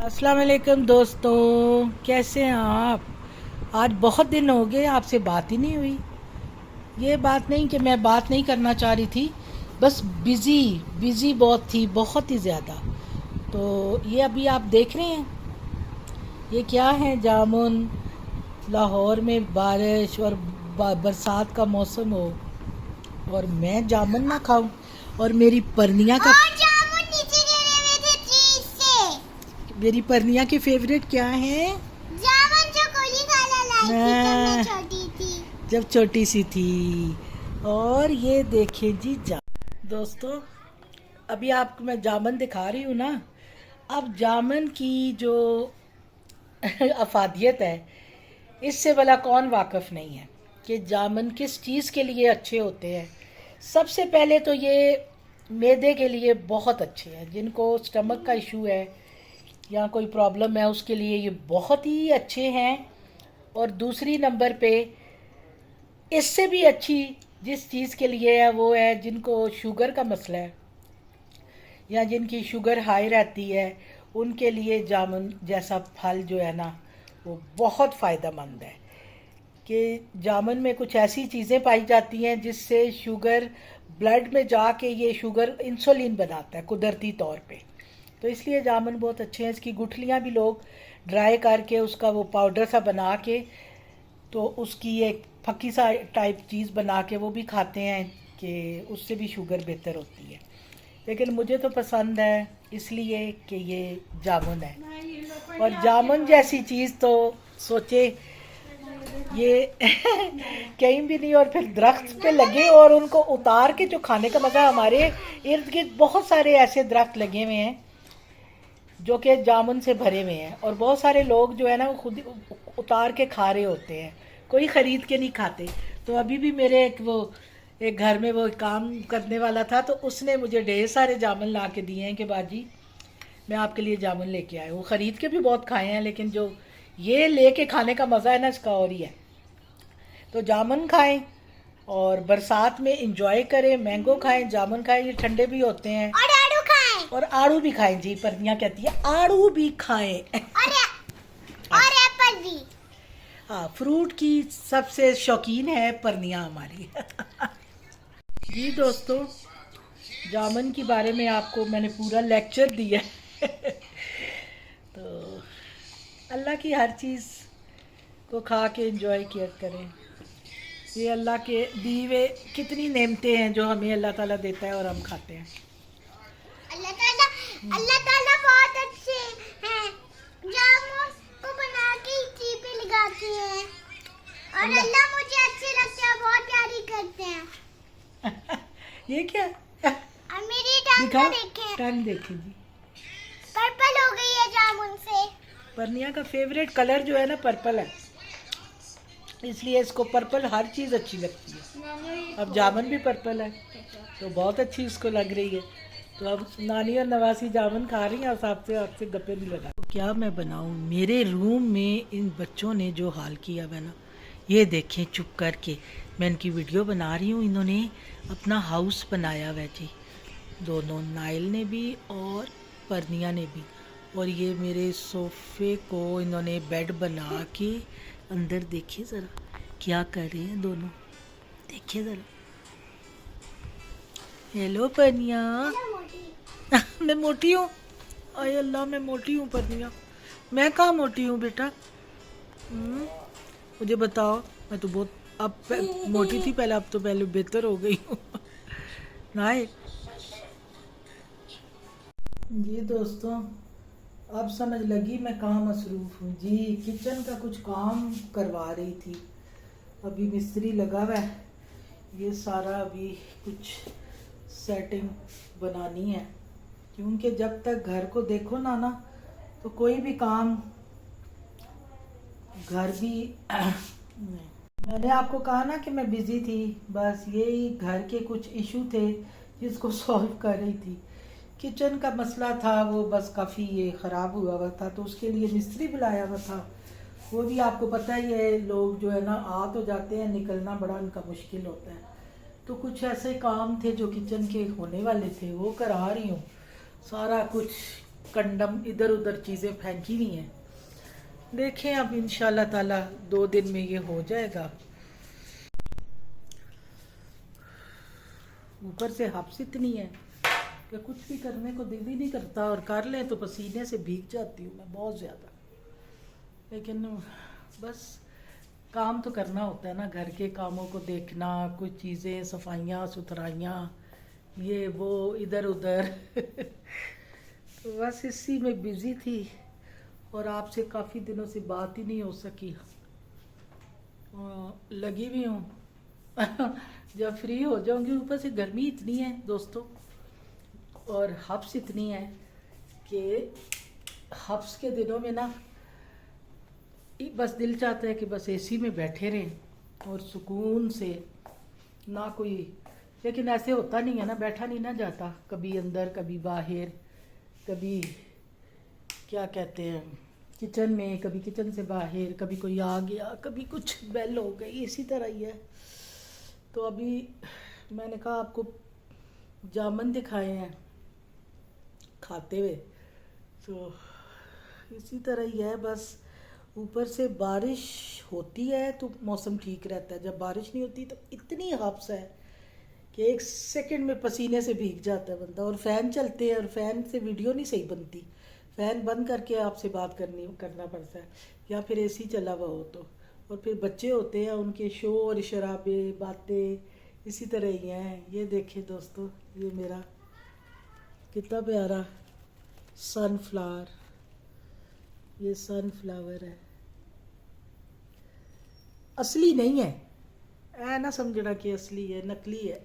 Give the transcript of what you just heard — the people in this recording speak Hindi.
अस्सलाम वालेकुम दोस्तों, कैसे हैं आप। आज बहुत दिन हो गए, आपसे बात ही नहीं हुई। ये बात नहीं कि मैं बात नहीं करना चाह रही थी, बस बिज़ी बिज़ी बहुत थी, बहुत ही ज़्यादा। तो ये अभी आप देख रहे हैं, ये क्या है, जामुन। लाहौर में बारिश और बरसात का मौसम हो और मैं जामुन ना खाऊं, और मेरी परनिया का, और जामुन नीचे गिरे हुए थे ट्री से। मेरी परनिया के फेवरेट क्या है। जामुन जो कोली खाला लाई थी जब मैं मैं छोटी थी। जब छोटी सी थी। और ये देखिए जी, दोस्तों, अभी आपको मैं जामुन दिखा रही हूँ ना। अब जामुन की जो अफादियत है, इससे भला कौन वाकिफ़ नहीं है कि जामुन किस चीज़ के लिए अच्छे होते हैं। सबसे पहले तो ये मैदे के लिए बहुत अच्छे हैं, जिनको स्टमक का इशू है या कोई प्रॉब्लम है उसके लिए ये बहुत ही अच्छे हैं। और दूसरी नंबर पे इससे भी अच्छी जिस चीज़ के लिए है वो है जिनको शुगर का मसला है या जिनकी शुगर हाई रहती है, उनके लिए जामुन जैसा फल जो है ना, वो बहुत फ़ायदेमंद है। कि जामुन में कुछ ऐसी चीज़ें पाई जाती हैं जिससे शुगर ब्लड में जाके ये शुगर इंसुलिन बनाता है कुदरती तौर पे। तो इसलिए जामुन बहुत अच्छे हैं। इसकी गुठलियाँ भी लोग ड्राई करके उसका वो पाउडर सा बना के, तो उसकी एक फक्की सा टाइप चीज़ बना के वो भी खाते हैं कि उससे भी शुगर बेहतर होती है। लेकिन मुझे तो पसंद है इसलिए कि ये जामुन है। और जामुन जैसी चीज़ तो सोचे ये कहीं भी नहीं। और फिर दरख्त पे लगे और उनको उतार के जो खाने का मज़ा, हमारे इर्द गिर्द बहुत सारे ऐसे दरख्त लगे हुए हैं जो कि जामुन से भरे हुए हैं, और बहुत सारे लोग जो है ना वो खुद ही उतार के खा रहे होते हैं, कोई ख़रीद के नहीं खाते। तो अभी भी मेरे एक घर में वो काम करने वाला था, तो उसने मुझे ढेर सारे जामुन ला के दिए हैं कि बाजी मैं आपके लिए जामुन लेके आया। वो ख़रीद के भी बहुत खाए हैं, लेकिन जो ये लेके खाने का मज़ा है ना, इसका और ही है। तो जामुन खाएं और बरसात में इंजॉय करें, मैंगो खाएं, जामुन खाएं, ये ठंडे भी होते हैं। और आड़ू खाएं। और आड़ू भी खाएं जी, परनिया कहती है आड़ू भी खाएं। और एप्पल भी। हाँ, फ्रूट की सबसे शौकीन है परनिया हमारी। जी दोस्तों, जामुन के बारे में आपको मैंने पूरा लेक्चर दिया है। तो अल्लाह की हर चीज़ को खा के इंजॉय किया करें। ये अल्लाह के दीवे कितनी नेमतें हैं जो हमें अल्लाह ताला देता है और हम खाते हैं। अल्लाह ताला बहुत अच्छे हैं। जामुन को बना के ट्री पे लगाते हैं और अल्लाह मुझे अच्छे लगते हैं, बहुत प्यारी करते हैं। ये क्या, और मेरी टांग दिखाओ, देखें, टंग देखें जी। पर्पल हो गई है जामुन से। परनिया का फेवरेट कलर जो है ना पर्पल है, इसलिए इसको पर्पल हर चीज़ अच्छी लगती है। अब जामुन भी पर्पल है तो बहुत अच्छी इसको लग रही है। तो अब नानी और नवासी जामुन खा रही हैं और आपसे आपसे गप्पे भी लगा। तो क्या मैं बनाऊं, मेरे रूम में इन बच्चों ने जो हाल किया है ना, ये देखें, चुप करके मैं इनकी वीडियो बना रही हूँ। इन्होंने अपना हाउस बनाया हुआ है जी, दोनों, नाइल ने भी और परनिया ने भी। और ये मेरे सोफ़े को इन्होंने बेड बना के अंदर, देखिए ज़रा क्या कर रहे हैं दोनों, देखिए ज़रा। हेलो परनिया। मैं मोटी हूँ, अरे अल्लाह, मैं मोटी हूँ परनिया। मैं कहाँ मोटी हूँ बेटा, मुझे बताओ। मैं तो बहुत अब मोटी थी पहले, अब तो पहले बेहतर हो गई हूँ। नाइट जी दोस्तों, अब समझ लगी मैं कहाँ मसरूफ़ हूँ जी। किचन का कुछ काम करवा रही थी, अभी मिस्त्री लगा हुआ है, ये सारा अभी कुछ सेटिंग बनानी है। क्योंकि जब तक घर को देखो ना तो कोई भी काम, घर भी मैंने आपको कहा ना कि मैं बिज़ी थी, बस यही घर के कुछ इशू थे जिसको सॉल्व कर रही थी। किचन का मसला था वो, बस काफ़ी ये ख़राब हुआ हुआ था, तो उसके लिए मिस्त्री बुलाया हुआ था। वो भी आपको पता ही है, लोग जो है ना आ तो जाते हैं, निकलना बड़ा उनका मुश्किल होता है। तो कुछ ऐसे काम थे जो किचन के होने वाले थे, वो करा रही हूँ। सारा कुछ कंडम इधर उधर चीज़ें फेंकी हुई हैं। देखें अब इंशाल्लाह ताला 2 दिन में ये हो जाएगा। ऊपर से हब्स इतनी है कि कुछ भी करने को दिल ही नहीं करता, और कर लें तो पसीने से भीग जाती हूँ मैं बहुत ज़्यादा। लेकिन बस काम तो करना होता है ना, घर के कामों को देखना, कुछ चीज़ें सफाइयाँ सुथराइयाँ, ये वो इधर उधर तो बस इसी में बिज़ी थी, और आपसे काफ़ी दिनों से बात ही नहीं हो सकी। लगी भी हूँ जब फ्री हो जाऊंगी। ऊपर से गर्मी इतनी है दोस्तों, और हब्स इतनी है कि हब्स के दिनों में ना बस दिल चाहता है कि बस एसी में बैठे रहें और सुकून से ना कोई। लेकिन ऐसे होता नहीं है ना, बैठा नहीं ना जाता, कभी अंदर कभी बाहर, कभी क्या कहते हैं किचन में, कभी किचन से बाहर, कभी कोई आ गया, कभी कुछ बेल हो गई, इसी तरह ही है। तो अभी मैंने कहा आपको जामुन दिखाए हैं खाते हुए, तो इसी तरह ही है बस। ऊपर से बारिश होती है तो मौसम ठीक रहता है, जब बारिश नहीं होती तो इतनी हब्स है कि 1 सेकंड में पसीने से भीग जाता है बंदा। और फ़ैन चलते हैं, और फ़ैन से वीडियो नहीं सही बनती, फ़ैन बंद करके आपसे बात करना पड़ता है, या फिर एसी चला हुआ हो तो। और फिर बच्चे होते हैं, उनके शोर शराबे बातें इसी तरह ही हैं। ये देखिए दोस्तों, ये मेरा कितना प्यारा सनफ्लावर, ये सनफ्लावर है, असली नहीं है, ऐ ना समझना कि असली है, नकली है